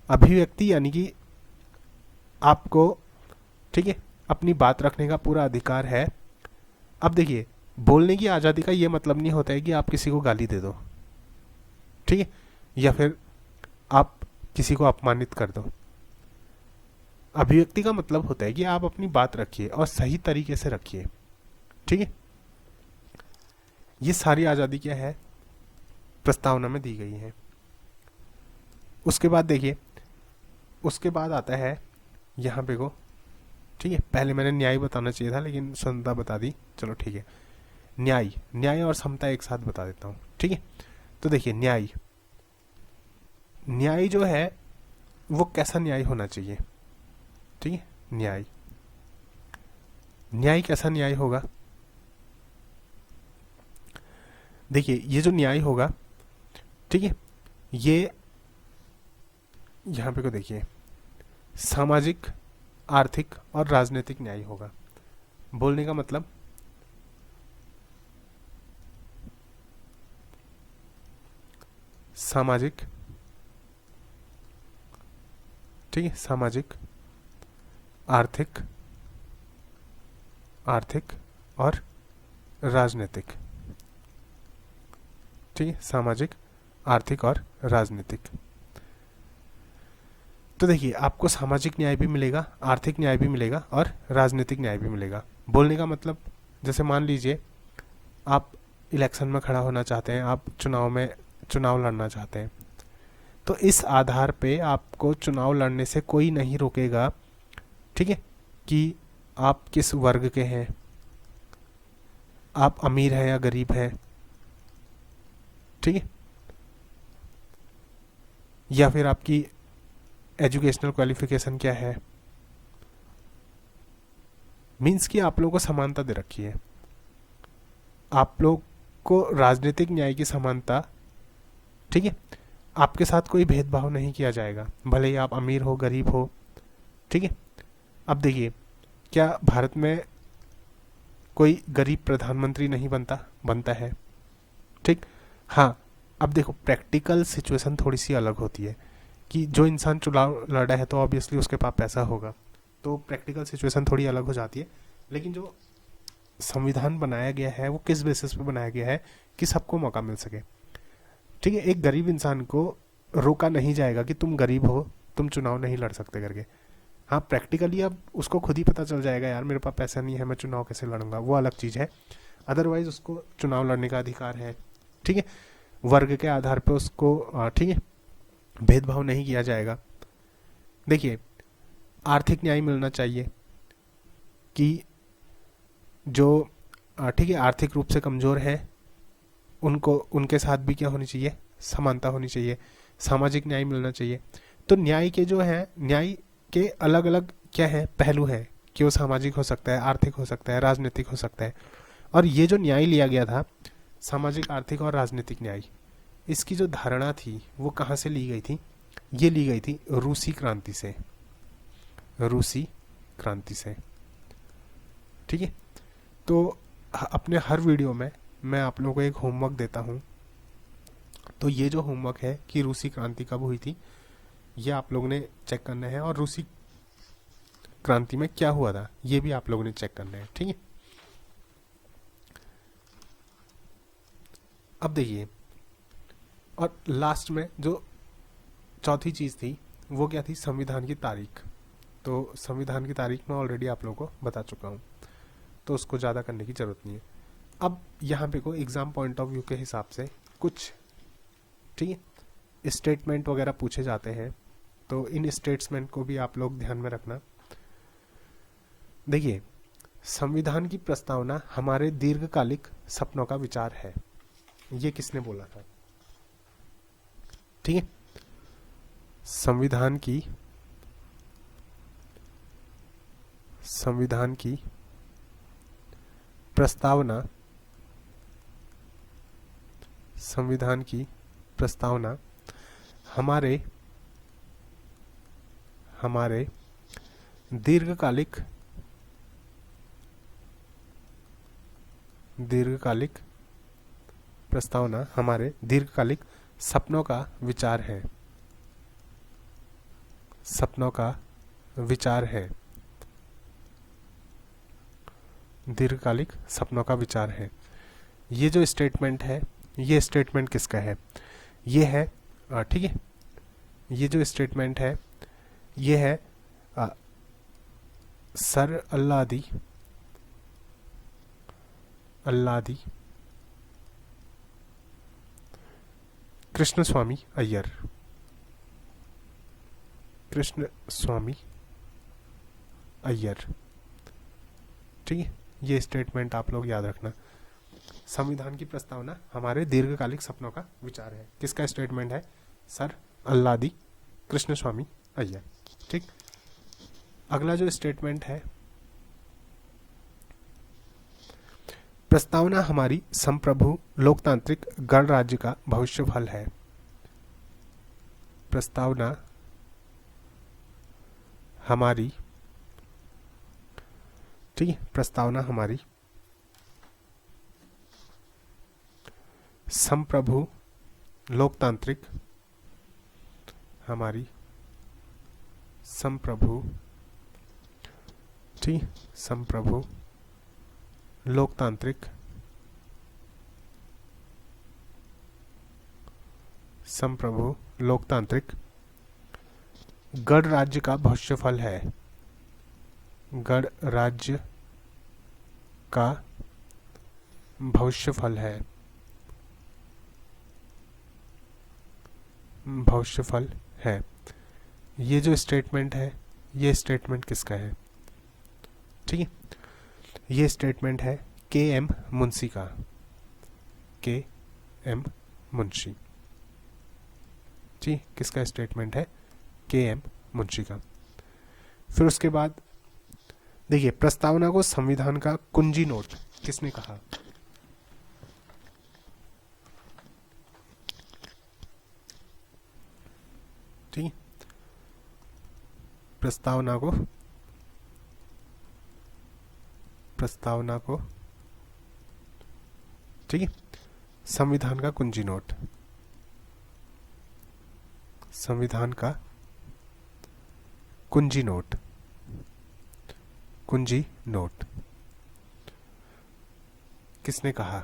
अभिव्यक्ति यानी कि आपको, ठीक है, अपनी बात रखने का पूरा अधिकार है। अब देखिए बोलने की आज़ादी का ये मतलब नहीं होता है कि आप किसी को गाली दे दो, ठीक है, या फिर आप किसी को अपमानित कर दो। अभिव्यक्ति का मतलब होता है कि आप अपनी बात रखिए और सही तरीके से रखिए। ठीक है, ये सारी आज़ादी क्या है, प्रस्तावना में दी गई है। उसके बाद देखिए, उसके बाद आता है यहाँ पे को, ठीक है, पहले मैंने न्याय बताना चाहिए था लेकिन समता बता दी, चलो ठीक है, न्याय, न्याय और समता एक साथ बता देता हूँ। ठीक है, तो देखिए न्याय, न्याय जो है वो कैसा न्याय होना चाहिए, ठीक है, न्याय, न्याय कैसा न्याय होगा, देखिए ये जो न्याय होगा, ठीक है, ये यहाँ पे को देखिए सामाजिक, आर्थिक और राजनीतिक न्याय होगा। बोलने का मतलब सामाजिक, ठीक है, सामाजिक, आर्थिक, आर्थिक और राजनीतिक, ठीक है, सामाजिक, आर्थिक और राजनीतिक। तो देखिए आपको सामाजिक न्याय भी मिलेगा, आर्थिक न्याय भी मिलेगा और राजनीतिक न्याय भी मिलेगा। बोलने का मतलब जैसे मान लीजिए आप इलेक्शन में खड़ा होना चाहते हैं, आप चुनाव लड़ना चाहते हैं, तो इस आधार पे आपको चुनाव लड़ने से कोई नहीं रोकेगा, ठीक है, कि आप किस वर्ग के हैं, आप अमीर हैं या गरीब हैं, ठीक है, या फिर आपकी एजुकेशनल क्वालिफिकेशन क्या है, मीन्स कि आप लोगों को समानता दे रखी है, आप लोग को राजनीतिक न्याय की समानता, ठीक है, आपके साथ कोई भेदभाव नहीं किया जाएगा, भले ही आप अमीर हो गरीब हो। ठीक है, अब देखिए क्या भारत में कोई गरीब प्रधानमंत्री नहीं बनता है, ठीक, हाँ, अब देखो प्रैक्टिकल सिचुएशन थोड़ी सी अलग होती है कि जो इंसान चुनाव लड़ रहा है तो ऑब्वियसली उसके पास पैसा होगा, तो प्रैक्टिकल सिचुएशन थोड़ी अलग हो जाती है, लेकिन जो संविधान बनाया गया है वो किस बेसिस पे बनाया गया है कि सबको मौका मिल सके। ठीक है, एक गरीब इंसान को रोका नहीं जाएगा कि तुम गरीब हो, तुम चुनाव नहीं लड़ सकते करके। हाँ, प्रैक्टिकली अब उसको खुद ही पता चल जाएगा, यार मेरे पास पैसा नहीं है, मैं चुनाव कैसे लड़ूंगा, वो अलग चीज़ है, अदरवाइज उसको चुनाव लड़ने का अधिकार है। ठीक है, वर्ग के आधार पर उसको, ठीक है, भेदभाव नहीं किया जाएगा। देखिए आर्थिक न्याय मिलना चाहिए कि जो, ठीक है, आर्थिक रूप से कमज़ोर है उनको, उनके साथ भी क्या होनी चाहिए, समानता होनी चाहिए। सामाजिक न्याय मिलना चाहिए। तो न्याय के जो है, न्याय के अलग अलग क्या है, पहलू है कि वो सामाजिक हो सकता है, आर्थिक हो सकता है, राजनीतिक हो सकता है। और ये जो न्याय लिया गया था, सामाजिक, आर्थिक और राजनीतिक न्याय, इसकी जो धारणा थी वो कहाँ से ली गई थी, ये ली गई थी रूसी क्रांति से, रूसी क्रांति से। ठीक है, तो अपने हर वीडियो में मैं आप लोगों को एक होमवर्क देता हूँ, तो ये जो होमवर्क है कि रूसी क्रांति कब हुई थी, ये आप लोगों ने चेक करना है। और रूसी क्रांति में क्या हुआ था, ये भी आप लोगों ने चेक करना है, ठीक है। अब देखिए, और लास्ट में जो चौथी चीज थी वो क्या थी, संविधान की तारीख। तो संविधान की तारीख मैं ऑलरेडी आप लोगों को बता चुका हूँ, तो उसको ज़्यादा करने की ज़रूरत नहीं है। अब यहाँ पे को एग्ज़ाम पॉइंट ऑफ व्यू के हिसाब से कुछ, ठीक है, स्टेटमेंट वगैरह पूछे जाते हैं, तो इन स्टेटमेंट को भी आप लोग ध्यान में रखना। देखिए, संविधान की प्रस्तावना हमारे दीर्घकालिक सपनों का विचार है, ये किसने बोला था, ठीक है। संविधान की प्रस्तावना, संविधान की प्रस्तावना हमारे दीर्घकालिक प्रस्तावना हमारे दीर्घकालिक सपनों का विचार है, सपनों का विचार है, दीर्घकालिक सपनों का विचार है। ये जो स्टेटमेंट है, ये स्टेटमेंट किसका है, ये है, ठीक है, ये जो स्टेटमेंट है ये है सर अल्लादी कृष्णस्वामी अय्यर, ठीक है। ये स्टेटमेंट आप लोग याद रखना। संविधान की प्रस्तावना हमारे दीर्घकालिक सपनों का विचार है, किसका स्टेटमेंट है, सर अल्लादी कृष्णस्वामी अय्यर, ठीक। अगला जो स्टेटमेंट है, प्रस्तावना हमारी संप्रभु लोकतांत्रिक गणराज्य का भविष्य फल है। प्रस्तावना हमारी, ठीक है, प्रस्तावना हमारी संप्रभु लोकतांत्रिक, हमारी संप्रभु, ठीक, संप्रभु लोकतांत्रिक, गणराज्य का भविष्य फल है, गणराज्य का भविष्य फल है, भविष्य फल है। ये जो स्टेटमेंट है, ये स्टेटमेंट किसका है, ठीक है, ये स्टेटमेंट है के.एम. मुंशी का, के.एम. मुंशी, ठीक, किसका स्टेटमेंट है, के.एम. मुंशी का। फिर उसके बाद देखिए, प्रस्तावना को संविधान का कुंजी नोट किसने कहा, ठीक, प्रस्तावना को, ठीक है, संविधान का कुंजी नोट, संविधान का कुंजी नोट, किसने कहा,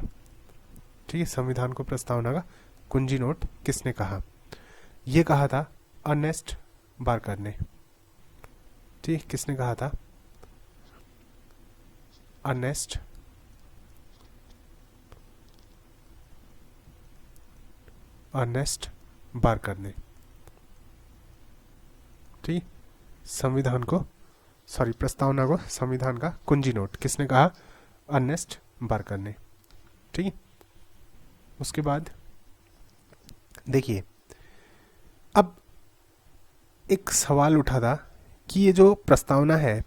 ठीक है, संविधान को प्रस्तावना का कुंजी नोट किसने कहा, ये कहा था अर्नेस्ट बार्कर ने, ठीक, किसने कहा था, अर्नेस्ट बार्कर ने, ठीक, संविधान को, सॉरी, प्रस्तावना को संविधान का कुंजी नोट किसने कहा, अर्नेस्ट बार्कर ने, ठीक है। उसके बाद देखिए, अब एक सवाल उठा था कि ये जो प्रस्तावना है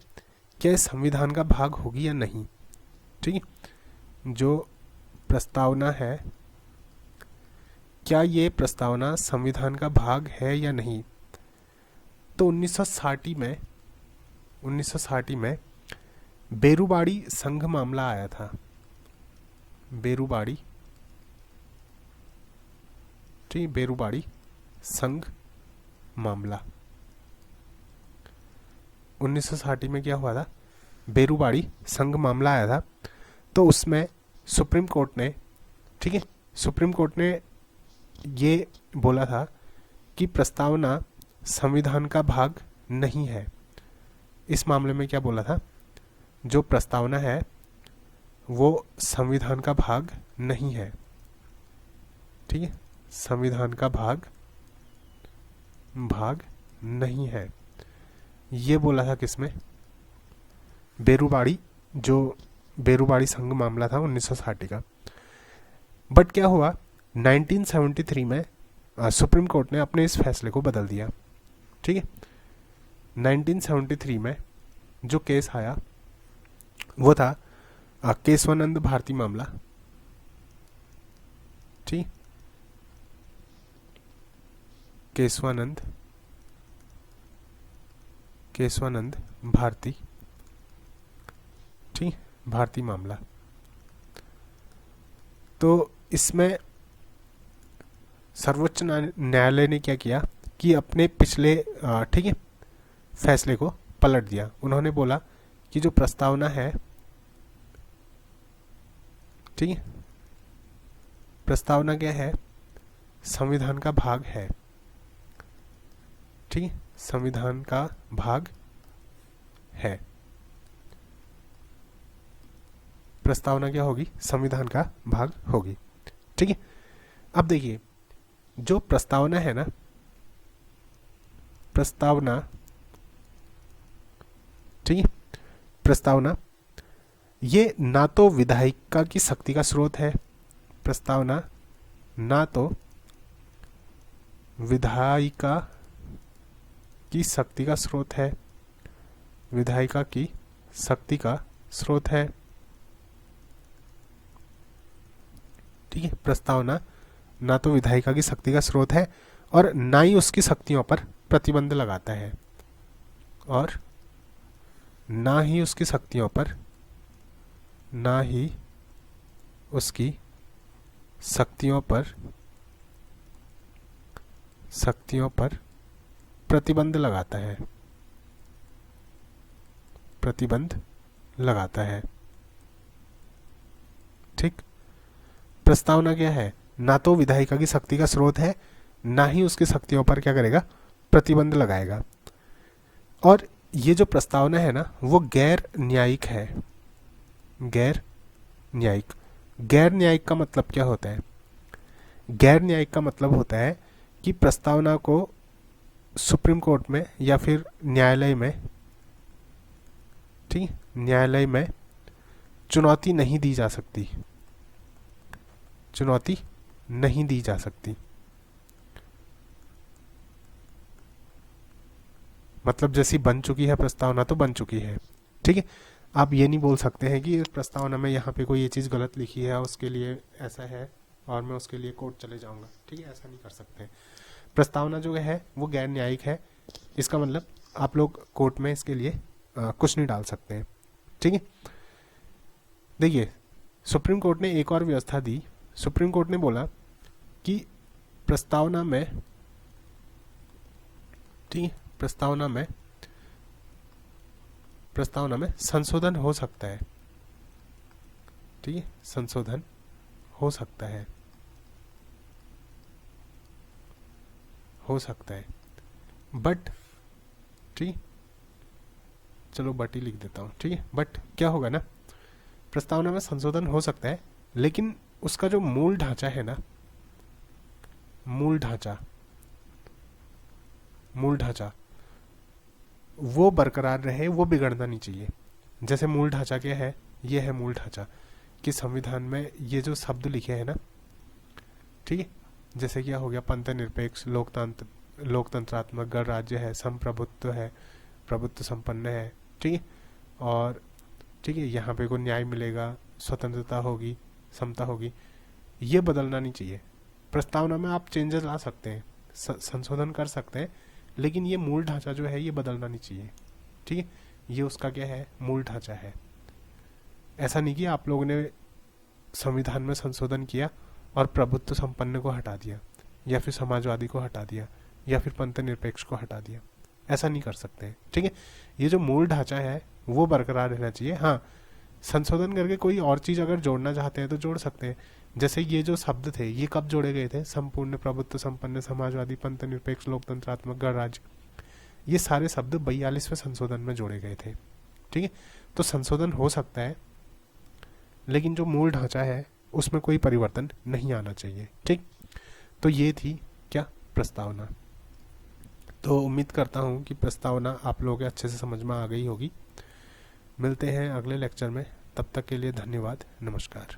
क्या संविधान का भाग होगी या नहीं, ठीक है, जो प्रस्तावना है क्या ये प्रस्तावना संविधान का भाग है या नहीं। तो 1960 में बेरुबाड़ी संघ मामला आया था, बेरुबाड़ी, ठीक, बेरुबाड़ी संघ मामला 1960 में क्या हुआ था, बेरूबाड़ी संघ मामला आया था। तो उसमें सुप्रीम कोर्ट ने, ठीक है, सुप्रीम कोर्ट ने ये बोला था कि प्रस्तावना संविधान का भाग नहीं है। इस मामले में क्या बोला था, जो प्रस्तावना है वो संविधान का भाग नहीं है, ठीक है, संविधान का भाग नहीं है, ये बोला था किसमें, बेरूबाड़ी, जो बेरूबाड़ी संघ मामला था 1960 का। बट क्या हुआ, 1973 में सुप्रीम कोर्ट ने अपने इस फैसले को बदल दिया, ठीक है। 1973 में जो केस आया वो था केशवानंद भारती मामला, ठीक, केशवानंद भारती, ठीक, भारती मामला। तो इसमें सर्वोच्च न्यायालय ने क्या किया कि अपने पिछले, ठीक है, फैसले को पलट दिया। उन्होंने बोला कि जो प्रस्तावना है, ठीक है, प्रस्तावना क्या है, संविधान का भाग है, ठीक है, संविधान का भाग है। प्रस्तावना क्या होगी, संविधान का भाग होगी, ठीक है। अब देखिए, जो प्रस्तावना है ना, प्रस्तावना, ठीक है, प्रस्तावना ये ना तो विधायिका की शक्ति का स्रोत है, प्रस्तावना ना तो विधायिका की शक्ति का स्रोत है, विधायिका की शक्ति का स्रोत है, ठीक है। प्रस्तावना ना तो विधायिका की शक्ति का स्रोत है और ना ही उसकी शक्तियों पर प्रतिबंध लगाता है, और ना ही उसकी शक्तियों पर, ना ही उसकी शक्तियों पर प्रतिबंध लगाता है, प्रतिबंध लगाता है, ठीक। प्रस्तावना क्या है, ना तो विधायिका की शक्ति का स्रोत है, ना ही उसकी शक्तियों पर क्या करेगा, प्रतिबंध लगाएगा। और ये जो प्रस्तावना है ना, वो गैर न्यायिक है, गैर न्यायिक। गैर न्यायिक का मतलब क्या होता है, गैर न्यायिक का मतलब होता है कि प्रस्तावना को सुप्रीम कोर्ट में या फिर न्यायालय में, ठीक, न्यायालय में चुनौती नहीं दी जा सकती, चुनौती नहीं दी जा सकती। मतलब जैसी बन चुकी है प्रस्तावना तो बन चुकी है, ठीक है। आप ये नहीं बोल सकते हैं कि प्रस्तावना में यहाँ पे कोई ये चीज़ गलत लिखी है, उसके लिए ऐसा है और मैं उसके लिए कोर्ट चले जाऊँगा, ठीक है, ऐसा नहीं कर सकते। प्रस्तावना जो है वो गैर न्यायिक है, इसका मतलब आप लोग कोर्ट में इसके लिए कुछ नहीं डाल सकते हैं, ठीक है। देखिए, सुप्रीम कोर्ट ने एक और व्यवस्था दी। सुप्रीम कोर्ट ने बोला कि प्रस्तावना में, ठीक, प्रस्तावना में संशोधन हो सकता है, ठीक है, संशोधन हो सकता है, हो सकता है, बट, ठीक, चलो बट ही लिख देता हूँ, ठीक है। बट क्या होगा ना, प्रस्तावना में संशोधन हो सकता है, लेकिन उसका जो मूल ढांचा है ना, मूल ढांचा वो बरकरार रहे, वो बिगड़ना नहीं चाहिए। जैसे मूल ढांचा क्या है, ये है मूल ढांचा कि संविधान में ये जो शब्द लिखे हैं ना, ठीक है, जैसे क्या हो गया, पंथ निरपेक्ष, लोकतंत्रात्मक, गणराज्य है, संप्रभुत्व है, प्रभुत्व संपन्न है, ठीक है, और ठीक है, यहाँ पे को न्याय मिलेगा, स्वतंत्रता होगी, समता होगी, ये बदलना नहीं चाहिए। प्रस्तावना में आप चेंजेस ला सकते हैं, संशोधन कर सकते हैं, लेकिन ये मूल ढांचा जो है ये बदलना नहीं चाहिए, ठीक है। ये उसका क्या है, मूल ढांचा है। ऐसा नहीं कि आप लोगों ने संविधान में संशोधन किया और प्रभुत्व संपन्न को हटा दिया, या फिर समाजवादी को हटा दिया, या फिर पंथ निरपेक्ष को हटा दिया, ऐसा नहीं कर सकते हैं, ठीक है। ये जो मूल ढांचा है वो बरकरार रहना चाहिए। हाँ, संशोधन करके कोई और चीज़ अगर जोड़ना चाहते हैं तो जोड़ सकते हैं। जैसे ये जो शब्द थे ये कब जोड़े गए थे, संपूर्ण प्रभुत्व संपन्न समाजवादी पंथ निरपेक्ष लोकतंत्रात्मक गणराज्य, ये सारे शब्द 42वें संशोधन में जोड़े गए थे, ठीक है। तो संशोधन हो सकता है लेकिन जो मूल ढांचा है उसमें कोई परिवर्तन नहीं आना चाहिए, ठीक। तो ये थी क्या, प्रस्तावना। तो उम्मीद करता हूँ कि प्रस्तावना आप लोगों के अच्छे से समझ में आ गई होगी। मिलते हैं अगले लेक्चर में, तब तक के लिए धन्यवाद, नमस्कार।